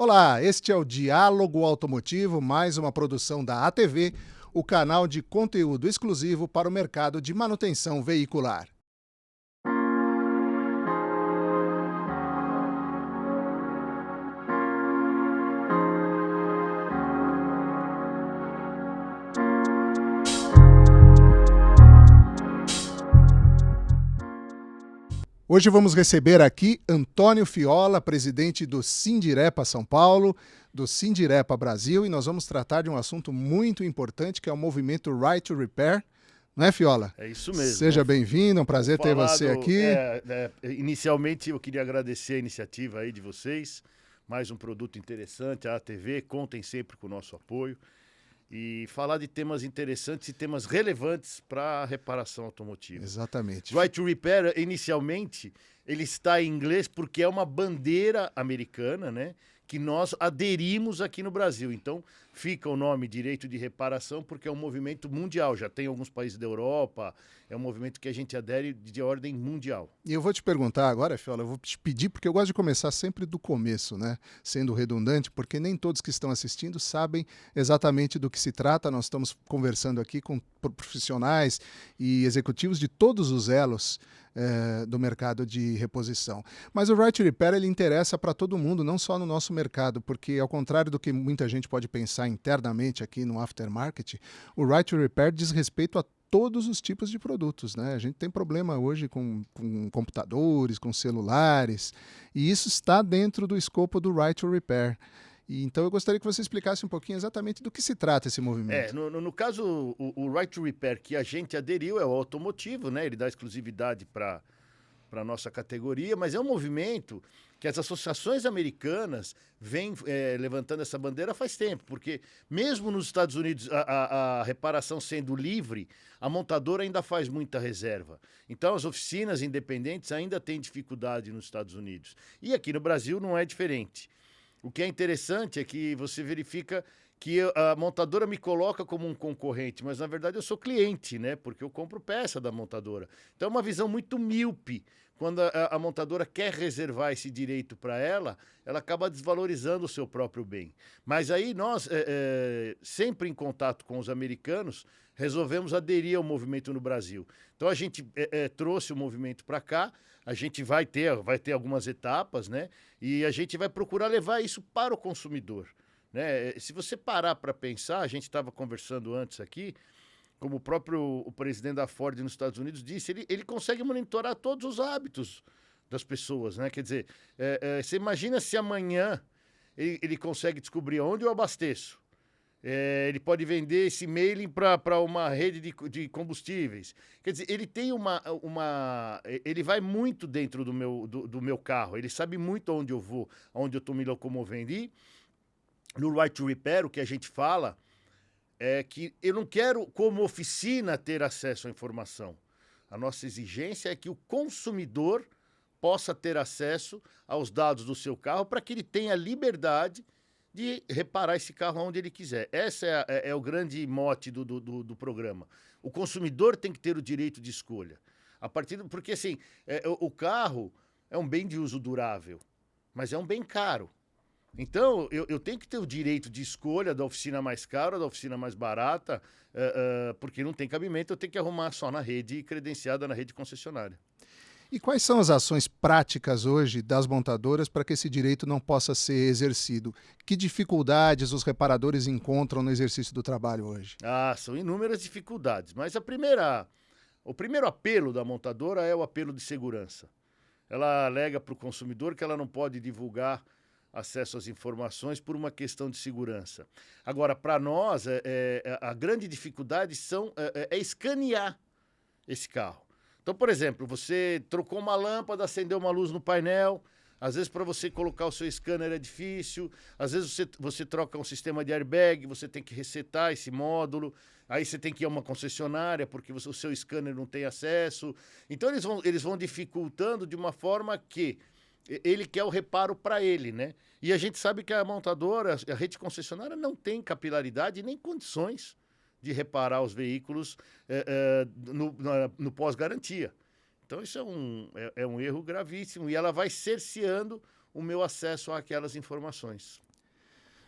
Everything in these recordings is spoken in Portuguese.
Olá, este é o Diálogo Automotivo, mais uma produção da ATV, o canal de conteúdo exclusivo para o mercado de manutenção veicular. Hoje vamos receber aqui Antônio Fiola, presidente do Sindirepa São Paulo, do Sindirepa Brasil, e nós vamos tratar de um assunto muito importante, que é o movimento Right to Repair. Não é, Fiola? É isso mesmo. Seja bem-vindo, é um prazer ter você aqui. Inicialmente, eu queria agradecer a iniciativa aí de vocês. Mais um produto interessante, a ATV, contem sempre com o nosso apoio. E falar de temas interessantes e temas relevantes para a reparação automotiva. Exatamente. Right to Repair, inicialmente, ele está em inglês porque é uma bandeira americana, né? Que nós aderimos aqui no Brasil. Então, fica o nome Direito de Reparação porque é um movimento mundial. Já tem alguns países da Europa, é um movimento que a gente adere de ordem mundial. E eu vou te perguntar agora, Fiola, eu vou te pedir, porque eu gosto de começar sempre do começo, né? Sendo redundante, porque nem todos que estão assistindo sabem exatamente do que se trata. Nós estamos conversando aqui com profissionais e executivos de todos os elos do mercado de reposição. Mas o Right to Repair, ele interessa para todo mundo, não só no nosso mercado, porque ao contrário do que muita gente pode pensar internamente aqui no aftermarket, o Right to Repair diz respeito a todos os tipos de produtos, né? A gente tem problema hoje com computadores, com celulares, e isso está dentro do escopo do Right to Repair. E então eu gostaria que você explicasse um pouquinho exatamente do que se trata esse movimento. No caso, o Right to Repair que a gente aderiu é o automotivo, né? Ele dá exclusividade para a nossa categoria, mas é um movimento que as associações americanas vêm levantando essa bandeira faz tempo, porque mesmo nos Estados Unidos, a reparação sendo livre, a montadora ainda faz muita reserva. Então, as oficinas independentes ainda têm dificuldade nos Estados Unidos. E aqui no Brasil não é diferente. O que é interessante é que você verifica que a montadora me coloca como um concorrente, mas na verdade eu sou cliente, né? Porque eu compro peça da montadora. Então é uma visão muito míope. Quando a montadora quer reservar esse direito para ela, ela acaba desvalorizando o seu próprio bem. Mas aí nós, sempre em contato com os americanos, resolvemos aderir ao movimento no Brasil. Então a gente trouxe o movimento para cá, a gente vai ter algumas etapas, né? E a gente vai procurar levar isso para o consumidor, né? Se você parar para pensar, a gente estava conversando antes aqui, como o presidente da Ford nos Estados Unidos disse, ele consegue monitorar todos os hábitos das pessoas, né? Quer dizer, você imagina se amanhã ele consegue descobrir onde eu abasteço. Ele pode vender esse mailing para uma rede de combustíveis. Quer dizer, ele tem ele vai muito dentro do meu carro, ele sabe muito onde eu vou, onde eu estou me locomovendo. E no Right to Repair, o que a gente fala é que eu não quero, como oficina, ter acesso à informação. A nossa exigência é que o consumidor possa ter acesso aos dados do seu carro para que ele tenha liberdade de reparar esse carro onde ele quiser. Esse é o grande mote do programa. O consumidor tem que ter o direito de escolha. Porque, assim, o carro é um bem de uso durável, mas é um bem caro. Então, eu tenho que ter o direito de escolha da oficina mais cara, da oficina mais barata, porque não tem cabimento, eu tenho que arrumar só na rede credenciada, na rede concessionária. E quais são as ações práticas hoje das montadoras para que esse direito não possa ser exercido? Que dificuldades os reparadores encontram no exercício do trabalho hoje? São inúmeras dificuldades, mas o primeiro apelo da montadora é o apelo de segurança. Ela alega para o consumidor que ela não pode divulgar acesso às informações por uma questão de segurança. Agora, para nós, a grande dificuldade é escanear esse carro. Então, por exemplo, você trocou uma lâmpada, acendeu uma luz no painel, às vezes para você colocar o seu scanner é difícil, às vezes você troca um sistema de airbag, você tem que resetar esse módulo, aí você tem que ir a uma concessionária porque o seu scanner não tem acesso. Então, eles vão dificultando de uma forma que ele quer o reparo para ele, né? E a gente sabe que a montadora, a rede concessionária não tem capilaridade nem condições de reparar os veículos no pós-garantia. Então isso é um erro gravíssimo e ela vai cerceando o meu acesso àquelas informações.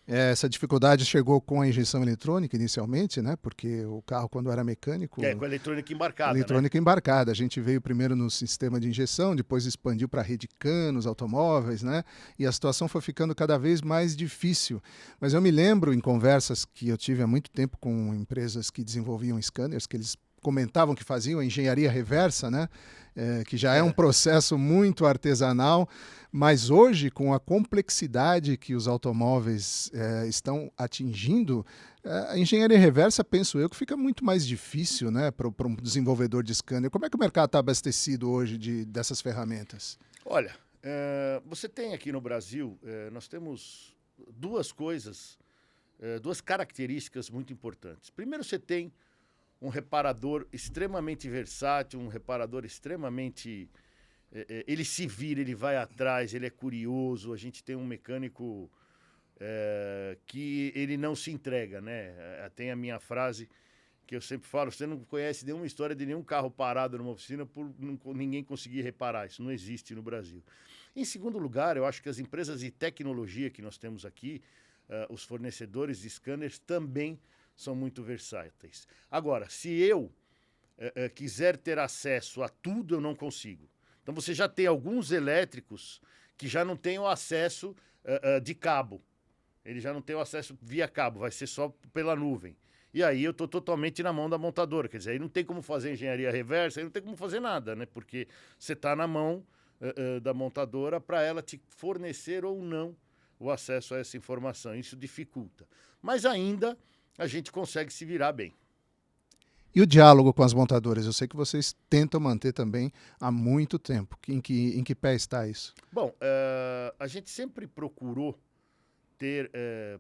Essa dificuldade chegou com a injeção eletrônica inicialmente, né? Porque o carro, quando era mecânico... Com a eletrônica embarcada, eletrônica embarcada. A gente veio primeiro no sistema de injeção, depois expandiu para a rede CAN, nos automóveis, né? E a situação foi ficando cada vez mais difícil. Mas eu me lembro, em conversas que eu tive há muito tempo com empresas que desenvolviam scanners, que eles comentavam que faziam a engenharia reversa, né? Que já é um processo muito artesanal, mas hoje, com a complexidade que os automóveis estão atingindo, a engenharia reversa, penso eu, que fica muito mais difícil, né, para um desenvolvedor de scanner. Como é que o mercado está abastecido hoje dessas ferramentas? Olha, você tem aqui no Brasil, nós temos duas coisas, duas características muito importantes. Primeiro, você tem um reparador extremamente versátil, um reparador extremamente... ele se vira, ele vai atrás, ele é curioso. A gente tem um mecânico que ele não se entrega, né? Tem a minha frase que eu sempre falo: você não conhece nenhuma história de nenhum carro parado numa oficina por ninguém conseguir reparar. Isso não existe no Brasil. Em segundo lugar, eu acho que as empresas de tecnologia que nós temos aqui, os fornecedores de scanners também são muito versáteis. Agora, se eu quiser ter acesso a tudo, eu não consigo. Então, você já tem alguns elétricos que já não têm o acesso de cabo. Ele já não tem o acesso via cabo, vai ser só pela nuvem. E aí eu estou totalmente na mão da montadora. Quer dizer, aí não tem como fazer engenharia reversa, aí não tem como fazer nada, né? Porque você está na mão da montadora para ela te fornecer ou não o acesso a essa informação. Isso dificulta. Mas ainda a gente consegue se virar bem. E o diálogo com as montadoras? Eu sei que vocês tentam manter também há muito tempo. Em que pé está isso? Bom, a gente sempre procurou ter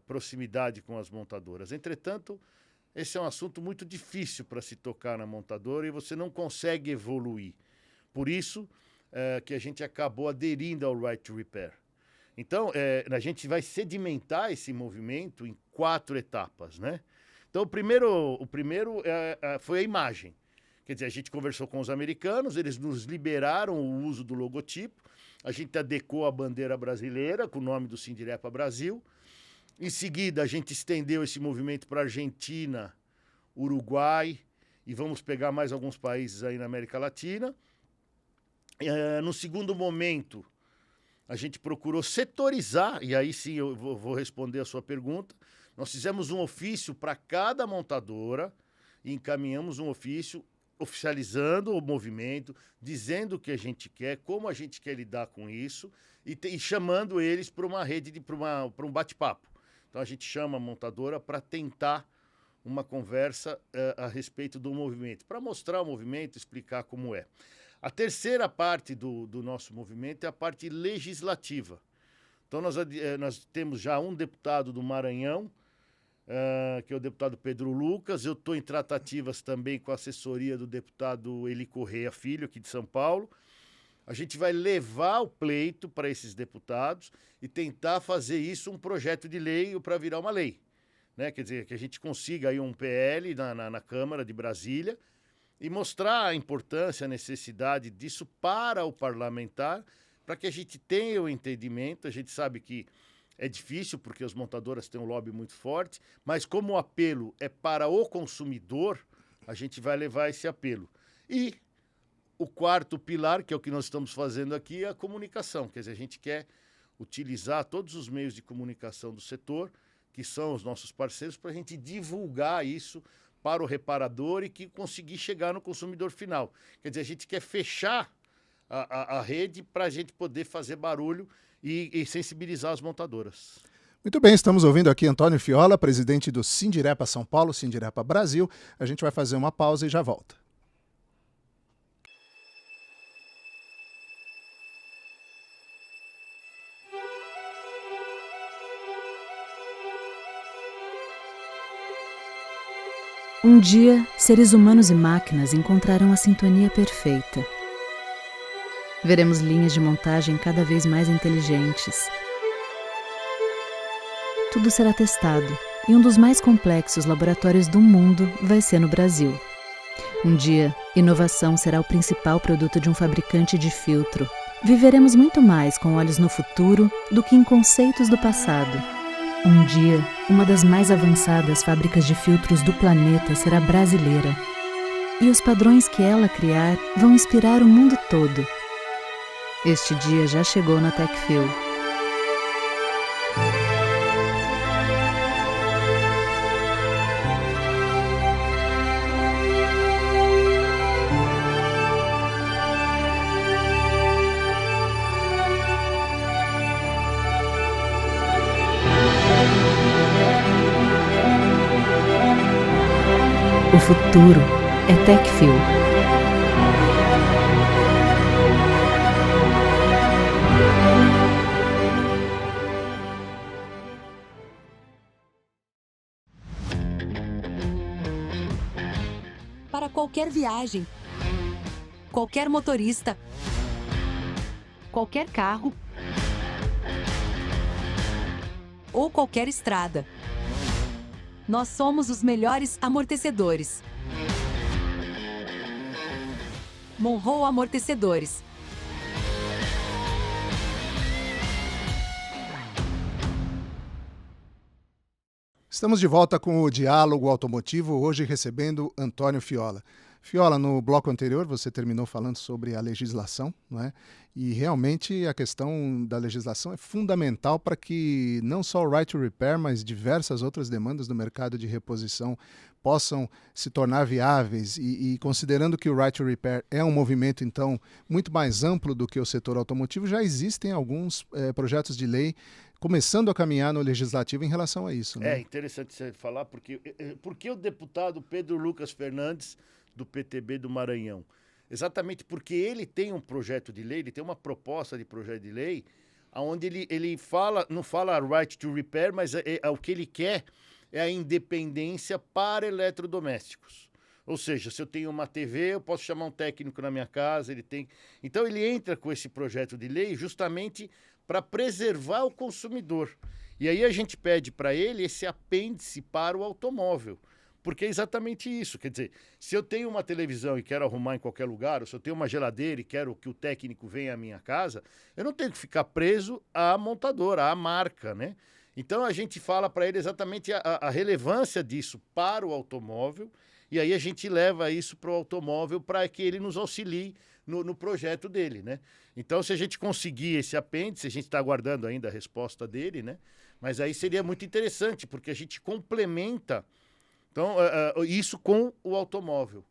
proximidade com as montadoras. Entretanto, esse é um assunto muito difícil para se tocar na montadora e você não consegue evoluir. Por isso que a gente acabou aderindo ao Right to Repair. Então, a gente vai sedimentar esse movimento em 4 etapas, né? Então, o primeiro foi a imagem. Quer dizer, a gente conversou com os americanos, eles nos liberaram o uso do logotipo, a gente adequou a bandeira brasileira com o nome do Sindirepa Brasil. Em seguida, a gente estendeu esse movimento para Argentina, Uruguai e vamos pegar mais alguns países aí na América Latina. No segundo momento, a gente procurou setorizar, e aí sim eu vou responder a sua pergunta. Nós fizemos um ofício para cada montadora e encaminhamos um ofício oficializando o movimento, dizendo o que a gente quer, como a gente quer lidar com isso e chamando eles para uma rede, para um bate-papo. Então a gente chama a montadora para tentar uma conversa a respeito do movimento, para mostrar o movimento, explicar como é. A terceira parte do nosso movimento é a parte legislativa. Então nós temos já um deputado do Maranhão, que é o deputado Pedro Lucas. Eu estou em tratativas também com a assessoria do deputado Eli Correia Filho, aqui de São Paulo. A gente vai levar o pleito para esses deputados e tentar fazer isso um projeto de lei para virar uma lei, né? Quer dizer, que a gente consiga aí um PL na Câmara de Brasília e mostrar a importância, a necessidade disso para o parlamentar, para que a gente tenha o entendimento. A gente sabe que é difícil, porque as montadoras têm um lobby muito forte, mas como o apelo é para o consumidor, a gente vai levar esse apelo. E o quarto pilar, que é o que nós estamos fazendo aqui, é a comunicação. Quer dizer, a gente quer utilizar todos os meios de comunicação do setor, que são os nossos parceiros, para a gente divulgar isso para o reparador e que conseguir chegar no consumidor final. Quer dizer, a gente quer fechar a rede para a gente poder fazer barulho e sensibilizar as montadoras. Muito bem, estamos ouvindo aqui Antônio Fiola, presidente do Sindirepa São Paulo, Sindirepa Brasil. A gente vai fazer uma pausa e já volta. Um dia, seres humanos e máquinas encontrarão a sintonia perfeita. Veremos linhas de montagem cada vez mais inteligentes. Tudo será testado, e um dos mais complexos laboratórios do mundo vai ser no Brasil. Um dia, inovação será o principal produto de um fabricante de filtro. Viveremos muito mais com olhos no futuro do que em conceitos do passado. Um dia, uma das mais avançadas fábricas de filtros do planeta será brasileira. E os padrões que ela criar vão inspirar o mundo todo. Este dia já chegou na TechFil. O futuro é TechFil. Para qualquer viagem, qualquer motorista, qualquer carro ou qualquer estrada. Nós somos os melhores amortecedores. Monroe Amortecedores. Estamos de volta com o Diálogo Automotivo, hoje recebendo Antônio Fiola. Fiola, no bloco anterior você terminou falando sobre a legislação, não é? E realmente a questão da legislação é fundamental para que não só o Right to Repair, mas diversas outras demandas do mercado de reposição possam se tornar viáveis e considerando que o Right to Repair é um movimento, então, muito mais amplo do que o setor automotivo, já existem alguns projetos de lei começando a caminhar no legislativo em relação a isso. Né? É interessante você falar, porque o deputado Pedro Lucas Fernandes, do PTB do Maranhão? Exatamente porque ele tem um projeto de lei, ele tem uma proposta de projeto de lei, onde ele fala, não fala right to repair, mas o que ele quer é a independência para eletrodomésticos. Ou seja, se eu tenho uma TV, eu posso chamar um técnico na minha casa, ele tem... Então ele entra com esse projeto de lei justamente para preservar o consumidor. E aí a gente pede para ele esse apêndice para o automóvel. Porque é exatamente isso. Quer dizer, se eu tenho uma televisão e quero arrumar em qualquer lugar, ou se eu tenho uma geladeira e quero que o técnico venha à minha casa, eu não tenho que ficar preso à montadora, à marca, né? Então a gente fala para ele exatamente a relevância disso para o automóvel, e aí a gente leva isso para o automóvel para que ele nos auxilie no projeto dele, né? Então, se a gente conseguir esse apêndice, a gente está aguardando ainda a resposta dele, né? Mas aí seria muito interessante, porque a gente complementa então, isso com o automóvel.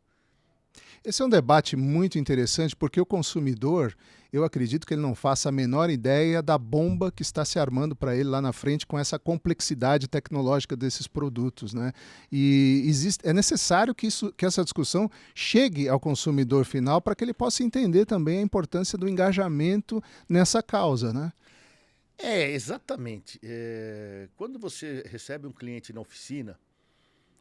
Esse é um debate muito interessante porque o consumidor, eu acredito que ele não faça a menor ideia da bomba que está se armando para ele lá na frente com essa complexidade tecnológica desses produtos, né? E é necessário que essa discussão chegue ao consumidor final para que ele possa entender também a importância do engajamento nessa causa, né? Exatamente. Quando você recebe um cliente na oficina,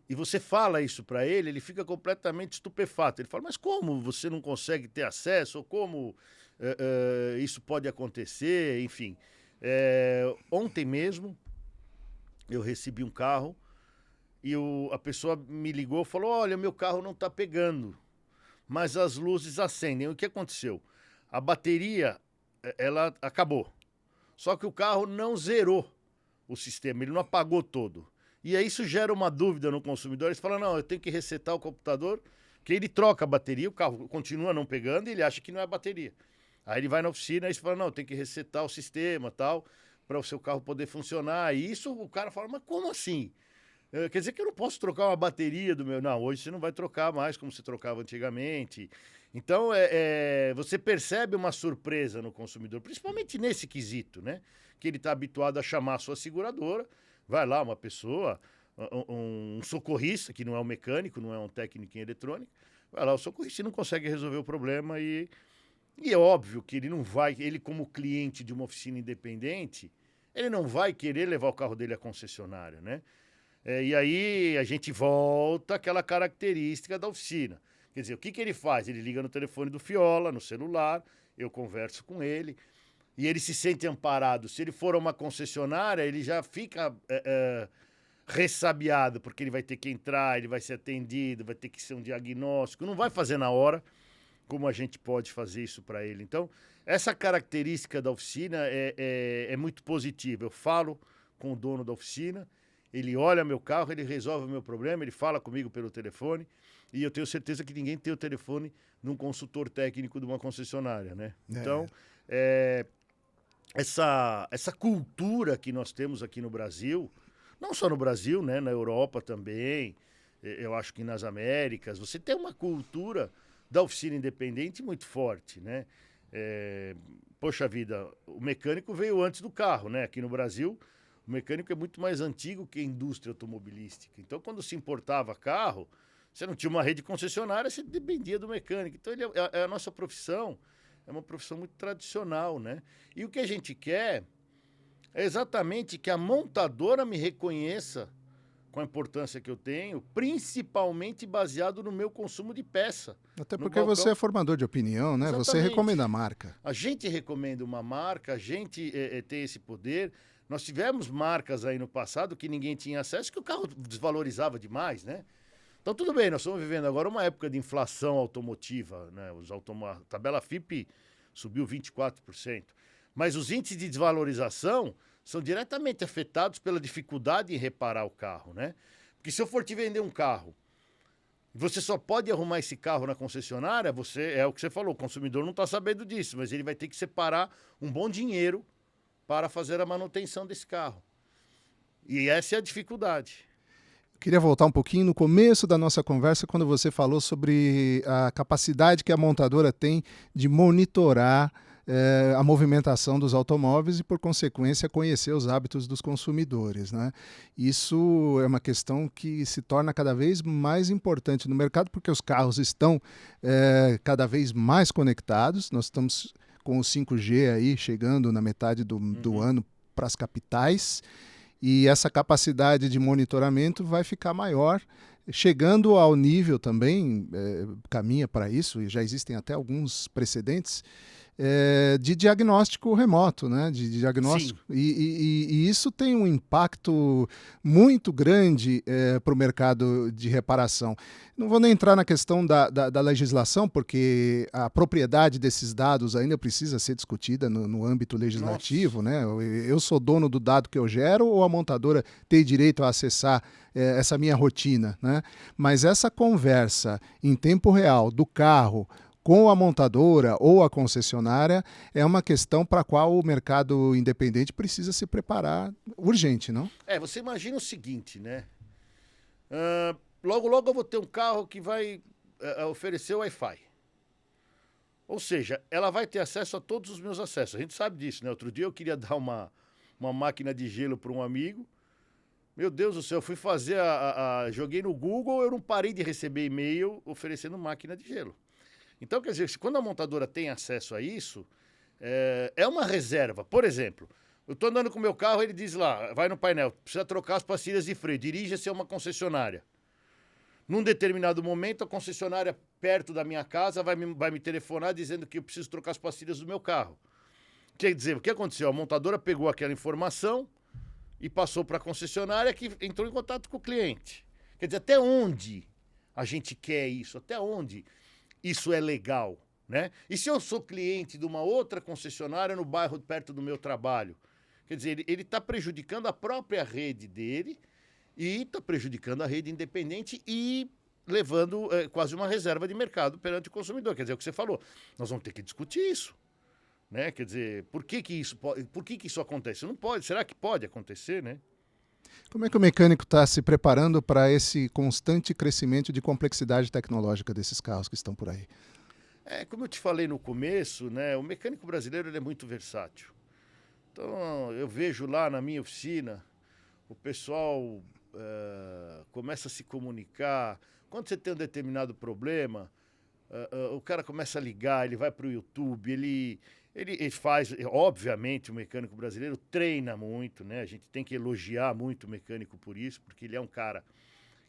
e você fala isso para ele, ele fica completamente estupefato. Ele fala, mas como você não consegue ter acesso? Ou como isso pode acontecer? Enfim, ontem mesmo eu recebi um carro e a pessoa me ligou e falou, olha, meu carro não está pegando, mas as luzes acendem. O que aconteceu? A bateria, ela acabou. Só que o carro não zerou o sistema, ele não apagou todo. E aí isso gera uma dúvida no consumidor. Eles falam, não, eu tenho que resetar o computador, que ele troca a bateria, o carro continua não pegando e ele acha que não é a bateria. Aí ele vai na oficina e fala, não, tem que resetar o sistema tal, para o seu carro poder funcionar. E isso o cara fala, mas como assim? Quer dizer que eu não posso trocar uma bateria do meu... Não, hoje você não vai trocar mais como você trocava antigamente. Então, você percebe uma surpresa no consumidor, principalmente nesse quesito, né? Que ele está habituado a chamar a sua seguradora. Vai lá uma pessoa, um socorrista, que não é um mecânico, não é um técnico em eletrônica, vai lá, o socorrista não consegue resolver o problema e é óbvio que ele não vai, ele como cliente de uma oficina independente, ele não vai querer levar o carro dele à concessionária, né? E aí a gente volta àquela característica da oficina. Quer dizer, o que ele faz? Ele liga no telefone do Fiola, no celular, eu converso com ele, e ele se sente amparado. Se ele for a uma concessionária, ele já fica ressabiado, porque ele vai ter que entrar, ele vai ser atendido, vai ter que ser um diagnóstico. Não vai fazer na hora, como a gente pode fazer isso para ele. Então, essa característica da oficina é muito positiva. Eu falo com o dono da oficina, ele olha meu carro, ele resolve o meu problema, ele fala comigo pelo telefone, e eu tenho certeza que ninguém tem o telefone de um consultor técnico de uma concessionária, né? Então, essa cultura que nós temos aqui no Brasil, não só no Brasil, né? Na Europa também, eu acho que nas Américas, você tem uma cultura da oficina independente muito forte, né? Poxa vida, o mecânico veio antes do carro, né? Aqui no Brasil, o mecânico é muito mais antigo que a indústria automobilística. Então, quando se importava carro, você não tinha uma rede concessionária, você dependia do mecânico. Então, a nossa profissão é uma profissão muito tradicional, né? E o que a gente quer é exatamente que a montadora me reconheça com a importância que eu tenho, principalmente baseado no meu consumo de peça. Até porque você é formador de opinião, né? Exatamente. Você recomenda a marca. A gente recomenda uma marca, a gente tem esse poder. Nós tivemos marcas aí no passado que ninguém tinha acesso, que o carro desvalorizava demais, né? Então, tudo bem, nós estamos vivendo agora uma época de inflação automotiva, né? A tabela FIPE subiu 24%. Mas os índices de desvalorização são diretamente afetados pela dificuldade em reparar o carro, né? Porque se eu for te vender um carro, você só pode arrumar esse carro na concessionária, é o que você falou, o consumidor não está sabendo disso, mas ele vai ter que separar um bom dinheiro para fazer a manutenção desse carro. E essa é a dificuldade. Queria voltar um pouquinho no começo da nossa conversa, quando você falou sobre a capacidade que a montadora tem de monitorar a movimentação dos automóveis e, por consequência, conhecer os hábitos dos consumidores, né? Isso é uma questão que se torna cada vez mais importante no mercado, porque os carros estão cada vez mais conectados. Nós estamos com o 5G aí chegando na metade do ano para as capitais, e essa capacidade de monitoramento vai ficar maior, chegando ao nível também, caminha para isso, e já existem até alguns precedentes, de diagnóstico remoto, né? De diagnóstico. E isso tem um impacto muito grande para o mercado de reparação. Não vou nem entrar na questão da legislação, porque a propriedade desses dados ainda precisa ser discutida no âmbito legislativo, né? Eu sou dono do dado que eu gero, ou a montadora tem direito a acessar essa minha rotina, né? Mas essa conversa em tempo real do carro com a montadora ou a concessionária é uma questão para a qual o mercado independente precisa se preparar urgente, não? Você imagina o seguinte, né? Logo, logo eu vou ter um carro que vai oferecer Wi-Fi. Ou seja, ela vai ter acesso a todos os meus acessos. A gente sabe disso, né? Outro dia eu queria dar uma máquina de gelo para um amigo. Meu Deus do céu, eu fui fazer joguei no Google, eu não parei de receber e-mail oferecendo máquina de gelo. Então, quer dizer, quando a montadora tem acesso a isso, é uma reserva. Por exemplo, eu estou andando com o meu carro, ele diz lá, vai no painel, precisa trocar as pastilhas de freio, dirija-se a uma concessionária. Num determinado momento, a concessionária perto da minha casa vai me telefonar dizendo que eu preciso trocar as pastilhas do meu carro. Quer dizer, o que aconteceu? A montadora pegou aquela informação e passou para a concessionária, que entrou em contato com o cliente. Quer dizer, até onde a gente quer isso? Até onde isso é legal, né? E se eu sou cliente de uma outra concessionária no bairro perto do meu trabalho? Quer dizer, ele está prejudicando a própria rede dele e está prejudicando a rede independente e levando quase uma reserva de mercado perante o consumidor. Quer dizer, é o que você falou, nós vamos ter que discutir isso, né? Quer dizer, por que isso acontece? Não pode, será que pode acontecer, né? Como é que o mecânico está se preparando para esse constante crescimento de complexidade tecnológica desses carros que estão por aí? Como eu te falei no começo, né, o mecânico brasileiro ele é muito versátil. Então, eu vejo lá na minha oficina, o pessoal começa a se comunicar. Quando você tem um determinado problema, o cara começa a ligar, ele vai para o YouTube, ele faz, obviamente, o mecânico brasileiro treina muito, né? A gente tem que elogiar muito o mecânico por isso, porque ele é um cara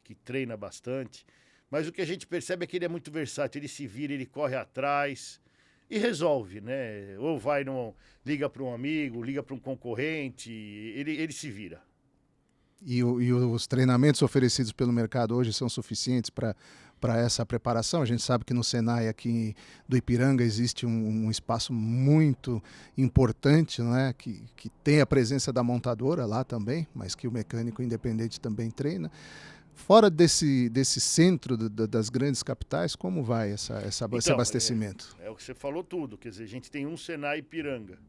que treina bastante. Mas o que a gente percebe é que ele é muito versátil, ele se vira, ele corre atrás e resolve, né? Ou liga para um amigo, liga para um concorrente, ele se vira. E os treinamentos oferecidos pelo mercado hoje são suficientes para essa preparação? A gente sabe que no Senai aqui do Ipiranga existe um espaço muito importante, não é? que tem a presença da montadora lá também, mas que o mecânico independente também treina. Fora desse centro das grandes capitais, como vai esse abastecimento? É o que você falou tudo, quer dizer, a gente tem um Senai Ipiranga.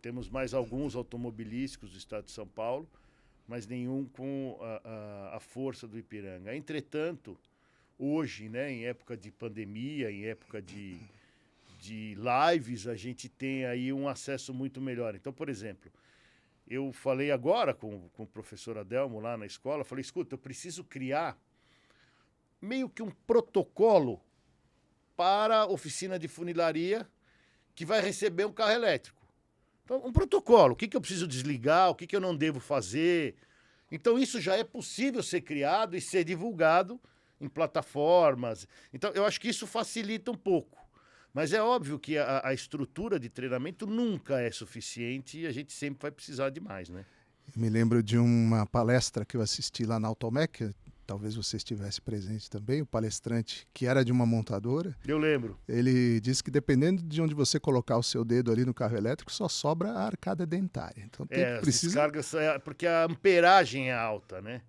Temos mais alguns automobilísticos do estado de São Paulo, mas nenhum com a força do Ipiranga. Entretanto, hoje, né, em época de pandemia, em época de lives, a gente tem aí um acesso muito melhor. Então, por exemplo, eu falei agora com o professor Adelmo lá na escola, falei, escuta, eu preciso criar meio que um protocolo para a oficina de funilaria que vai receber um carro elétrico. Então, um protocolo, o que eu preciso desligar, o que eu não devo fazer. Então, isso já é possível ser criado e ser divulgado em plataformas. Então, eu acho que isso facilita um pouco. Mas é óbvio que a estrutura de treinamento nunca é suficiente e a gente sempre vai precisar de mais, né? Eu me lembro de uma palestra que eu assisti lá na Automec, talvez você estivesse presente também, o palestrante que era de uma montadora. Eu lembro. Ele disse que dependendo de onde você colocar o seu dedo ali no carro elétrico, só sobra a arcada dentária. Então precisa... descargas, porque a amperagem é alta, né?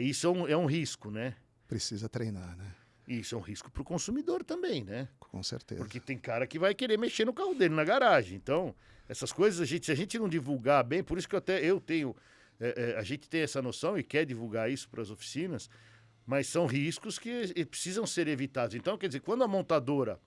Isso é um risco, né? Precisa treinar, né? Isso é um risco para o consumidor também, né? Com certeza. Porque tem cara que vai querer mexer no carro dele na garagem. Então, essas coisas, se a gente não divulgar bem, por isso que eu tenho... a gente tem essa noção e quer divulgar isso para as oficinas, mas são riscos que precisam ser evitados. Então, quer dizer, quando a montadora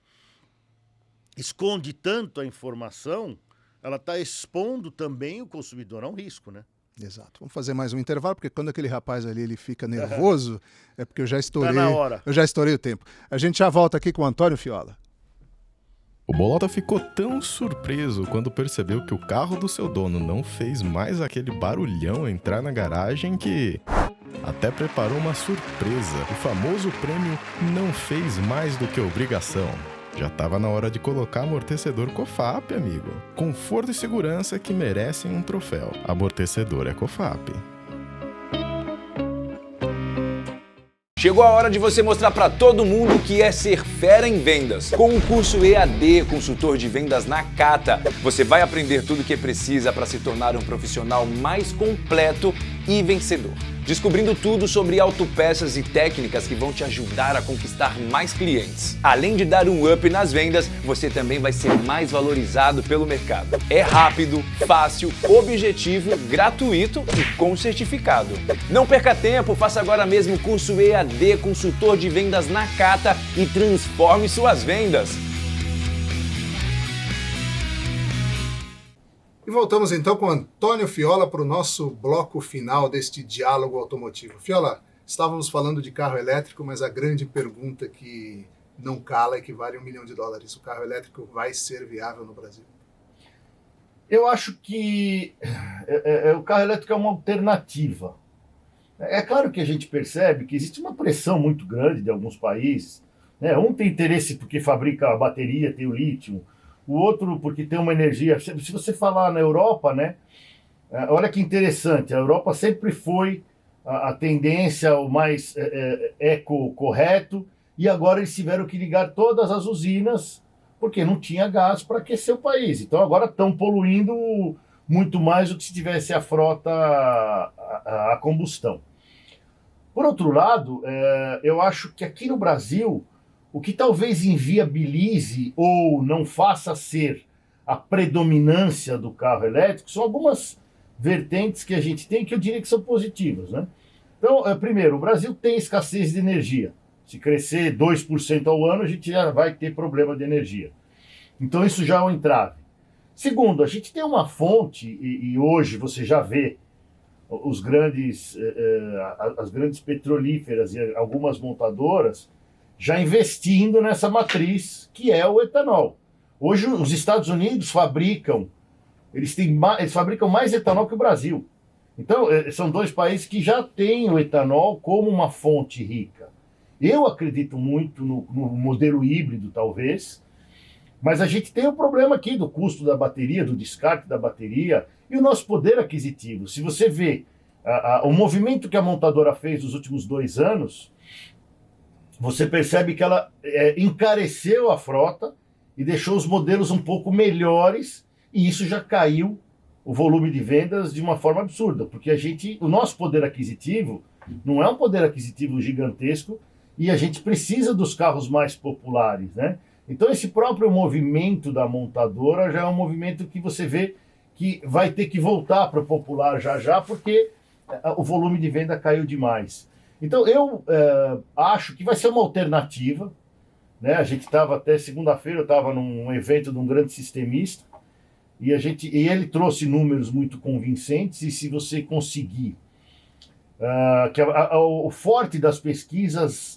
esconde tanto a informação, ela está expondo também o consumidor a um risco, né? Exato. Vamos fazer mais um intervalo, porque quando aquele rapaz ali ele fica nervoso, é porque eu já estourei. Tá na hora. Eu já estourei o tempo. A gente já volta aqui com o Antônio Fiola. O Bolota ficou tão surpreso quando percebeu que o carro do seu dono não fez mais aquele barulhão entrar na garagem que até preparou uma surpresa. O famoso prêmio não fez mais do que obrigação. Já estava na hora de colocar amortecedor COFAP, amigo. Conforto e segurança que merecem um troféu. Amortecedor é COFAP. Chegou a hora de você mostrar para todo mundo o que é ser fera em vendas. Com o curso EAD, consultor de vendas na Cata, você vai aprender tudo o que precisa para se tornar um profissional mais completo e vencedor. Descobrindo tudo sobre autopeças e técnicas que vão te ajudar a conquistar mais clientes. Além de dar um up nas vendas, você também vai ser mais valorizado pelo mercado. É rápido, fácil, objetivo, gratuito e com certificado. Não perca tempo, faça agora mesmo o curso EAD Consultor de Vendas na Cata e transforme suas vendas. E voltamos então com Antônio Fiola para o nosso bloco final deste diálogo automotivo. Fiola, estávamos falando de carro elétrico, mas a grande pergunta que não cala é que vale $1 milhão. O carro elétrico vai ser viável no Brasil? Eu acho que o carro elétrico é uma alternativa. É claro que a gente percebe que existe uma pressão muito grande de alguns países, né? Um tem interesse porque fabrica a bateria, tem o lítio, o outro porque tem uma energia. Se você falar na Europa, né? Olha que interessante, a Europa sempre foi a tendência ao mais eco-correto, e agora eles tiveram que ligar todas as usinas porque não tinha gás para aquecer o país. Então agora estão poluindo muito mais do que se tivesse a frota a combustão. Por outro lado, eu acho que aqui no Brasil, o que talvez inviabilize ou não faça ser a predominância do carro elétrico são algumas vertentes que a gente tem que eu diria que são positivas, né? Então, primeiro, o Brasil tem escassez de energia. Se crescer 2% ao ano, a gente já vai ter problema de energia. Então, isso já é um entrave. Segundo, a gente tem uma fonte, e hoje você já vê as grandes petrolíferas e algumas montadoras já investindo nessa matriz que é o etanol. Hoje os Estados Unidos eles fabricam mais etanol que o Brasil. Então são dois países que já têm o etanol como uma fonte rica. Eu acredito muito no modelo híbrido, talvez, Mas a gente tem o problema aqui do custo da bateria, do descarte da bateria e o nosso poder aquisitivo. Se você vê o movimento que a montadora fez nos últimos 2 anos, você percebe que ela encareceu a frota e deixou os modelos um pouco melhores, e isso já caiu o volume de vendas de uma forma absurda, porque o nosso poder aquisitivo não é um poder aquisitivo gigantesco e a gente precisa dos carros mais populares, né? Então esse próprio movimento da montadora já é um movimento que você vê que vai ter que voltar para o popular já, porque o volume de venda caiu demais. Então eu acho que vai ser uma alternativa, né? A gente estava até segunda-feira, eu estava num evento de um grande sistemista, e ele trouxe números muito convincentes, e se você conseguir... o forte das pesquisas,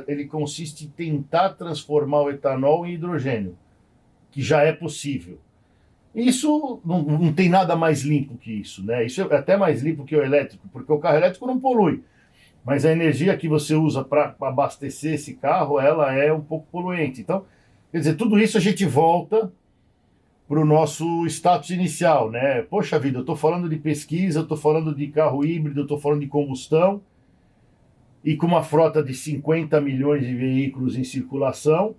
ele consiste em tentar transformar o etanol em hidrogênio, que já é possível. Isso não tem nada mais limpo que isso, né? Isso é até mais limpo que o elétrico, porque o carro elétrico não polui. Mas a energia que você usa para abastecer esse carro, ela é um pouco poluente. Então, quer dizer, tudo isso a gente volta para o nosso status inicial, né? Poxa vida, eu estou falando de pesquisa, eu estou falando de carro híbrido, eu estou falando de combustão, e com uma frota de 50 milhões de veículos em circulação,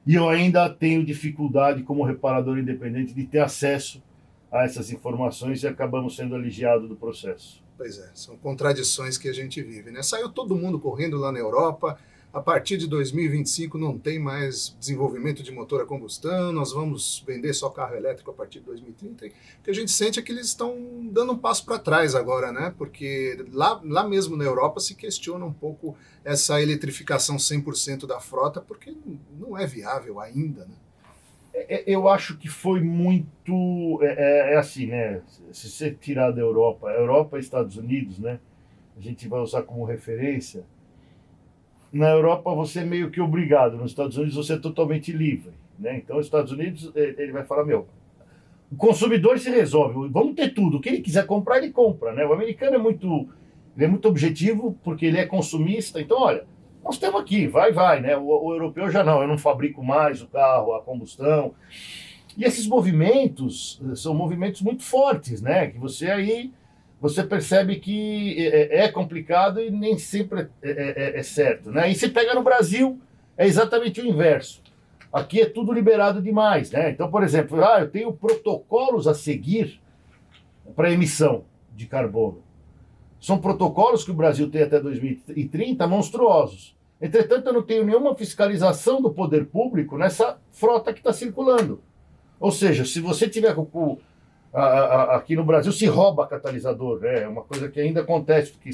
e eu ainda tenho dificuldade como reparador independente de ter acesso a essas informações, e acabamos sendo aliviados do processo. Pois é, são contradições que a gente vive, né? Saiu todo mundo correndo lá na Europa, a partir de 2025 não tem mais desenvolvimento de motor a combustão, nós vamos vender só carro elétrico a partir de 2030. O que a gente sente é que eles estão dando um passo para trás agora, né? Porque lá mesmo na Europa se questiona um pouco essa eletrificação 100% da frota, porque não é viável ainda, né? Eu acho que foi muito... assim, né? Se você tirar da Europa e Estados Unidos, né? A gente vai usar como referência. Na Europa você é meio que obrigado, nos Estados Unidos você é totalmente livre, né? Então os Estados Unidos, ele vai falar, o consumidor se resolve, vamos ter tudo, o que ele quiser comprar, ele compra, né? O americano é muito objetivo, porque ele é consumista, então olha, nós temos aqui, vai, né? O europeu já não, eu não fabrico mais o carro, a combustão. E esses movimentos são movimentos muito fortes, né? Que você percebe que é complicado e nem sempre é certo, né? E você pega no Brasil, é exatamente o inverso. Aqui é tudo liberado demais, né? Então, por exemplo, eu tenho protocolos a seguir para emissão de carbono. São protocolos que o Brasil tem até 2030 monstruosos. Entretanto, eu não tenho nenhuma fiscalização do poder público nessa frota que está circulando. Ou seja, se você tiver aqui no Brasil se rouba catalisador, é uma coisa que ainda acontece, porque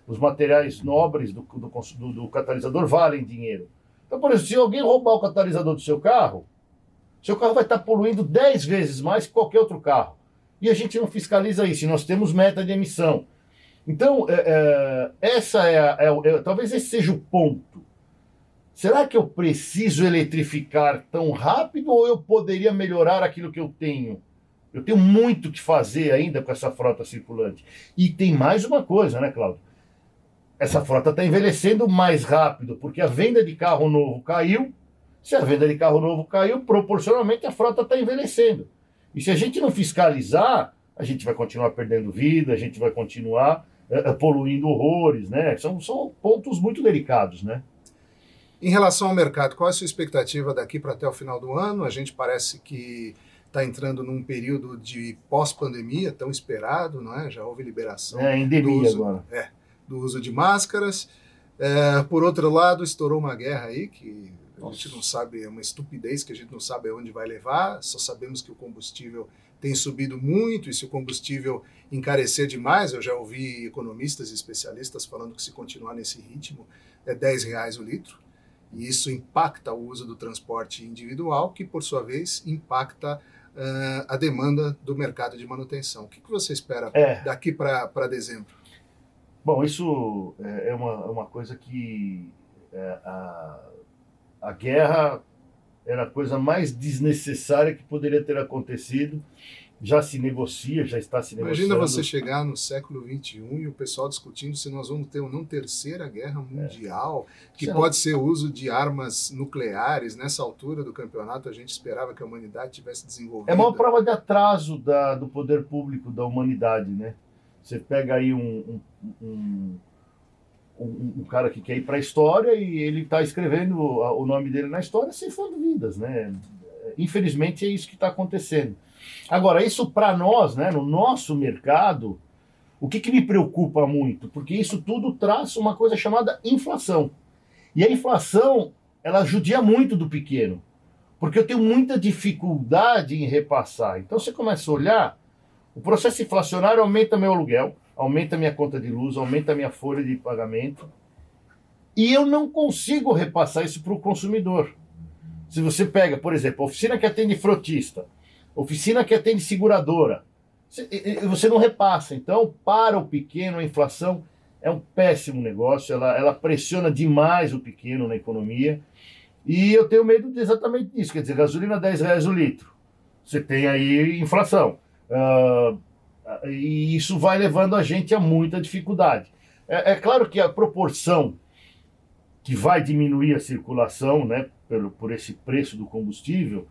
os materiais nobres do catalisador valem dinheiro. Então, por exemplo, se alguém roubar o catalisador do seu carro vai estar poluindo 10 vezes mais que qualquer outro carro. E a gente não fiscaliza isso, e nós temos meta de emissão. Então, talvez esse seja o ponto. Será que eu preciso eletrificar tão rápido ou eu poderia melhorar aquilo que eu tenho? Eu tenho muito que fazer ainda com essa frota circulante. E tem mais uma coisa, né, Cláudio? Essa frota está envelhecendo mais rápido, porque a venda de carro novo caiu. Se a venda de carro novo caiu, proporcionalmente a frota está envelhecendo. E se a gente não fiscalizar, a gente vai continuar perdendo vida, a gente vai continuar poluindo horrores, né? São pontos muito delicados, né? Em relação ao mercado, qual é a sua expectativa daqui para até o final do ano? A gente parece que está entrando num período de pós-pandemia tão esperado, não é? Já houve liberação endemia agora. Do uso de máscaras. Por outro lado, estourou uma guerra aí que a gente não sabe, é uma estupidez que a gente não sabe aonde vai levar, só sabemos que o combustível tem subido muito, e se o combustível encarecer demais, eu já ouvi economistas e especialistas falando que se continuar nesse ritmo é R$10 o litro, e isso impacta o uso do transporte individual, que por sua vez impacta a demanda do mercado de manutenção. O que você espera daqui para dezembro? Bom, isso é uma coisa que a guerra era a coisa mais desnecessária que poderia ter acontecido já se negocia, já está se negociando. Imagina você chegar no século XXI e o pessoal discutindo se nós vamos ter ou não terceira guerra mundial, que pode ser o uso de armas nucleares. Nessa altura do campeonato, a gente esperava que a humanidade tivesse desenvolvido. É uma prova de atraso do poder público da humanidade, né? Você pega aí um cara que quer ir para a história e ele está escrevendo o nome dele na história ceifando vidas, né? Infelizmente é isso que está acontecendo. Agora, isso para nós, né, no nosso mercado, o que me preocupa muito? Porque isso tudo traz uma coisa chamada inflação. E a inflação, ela judia muito do pequeno, porque eu tenho muita dificuldade em repassar. Então você começa a olhar, o processo inflacionário aumenta meu aluguel, aumenta minha conta de luz, aumenta minha folha de pagamento, e eu não consigo repassar isso para o consumidor. Se você pega, por exemplo, a oficina que atende frotista, oficina que atende seguradora, você não repassa. Então, para o pequeno, a inflação é um péssimo negócio, ela pressiona demais o pequeno na economia, e eu tenho medo de exatamente disso. Quer dizer, gasolina R$10 o litro, você tem aí inflação, e isso vai levando a gente a muita dificuldade. É claro que a proporção que vai diminuir a circulação, né, por esse preço do combustível,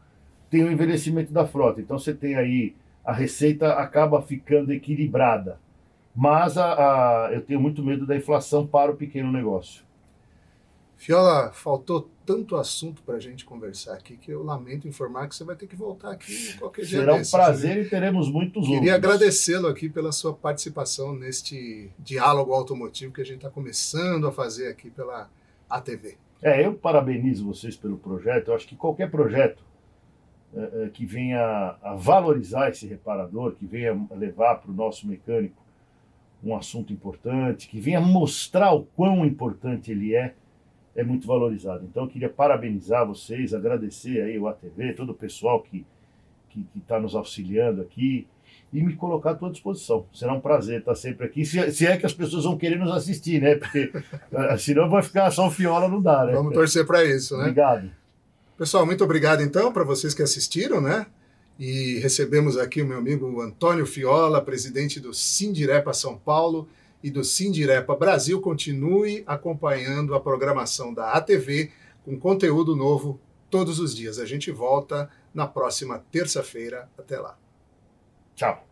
tem o envelhecimento da frota. Então você tem aí, a receita acaba ficando equilibrada. Mas eu tenho muito medo da inflação para o pequeno negócio. Fiola, faltou tanto assunto para a gente conversar aqui que eu lamento informar que você vai ter que voltar aqui qualquer dia. Será um prazer e teremos muitos outros. Queria agradecê-lo aqui pela sua participação neste diálogo automotivo que a gente está começando a fazer aqui pela ATV. Eu parabenizo vocês pelo projeto. Eu acho que qualquer projeto que venha a valorizar esse reparador, que venha levar para o nosso mecânico um assunto importante, que venha mostrar o quão importante ele é muito valorizado. Então eu queria parabenizar vocês, agradecer aí o ATV, todo o pessoal que está nos auxiliando aqui e me colocar à tua disposição. Será um prazer estar sempre aqui, se é que as pessoas vão querer nos assistir, né? Porque senão vai ficar só o Fiola, não dá, né? Vamos torcer para isso, né? Obrigado. Pessoal, muito obrigado então para vocês que assistiram, né? E recebemos aqui o meu amigo Antônio Fiola, presidente do Sindirepa São Paulo e do Sindirepa Brasil. Continue acompanhando a programação da ATV com conteúdo novo todos os dias. A gente volta na próxima terça-feira. Até lá. Tchau.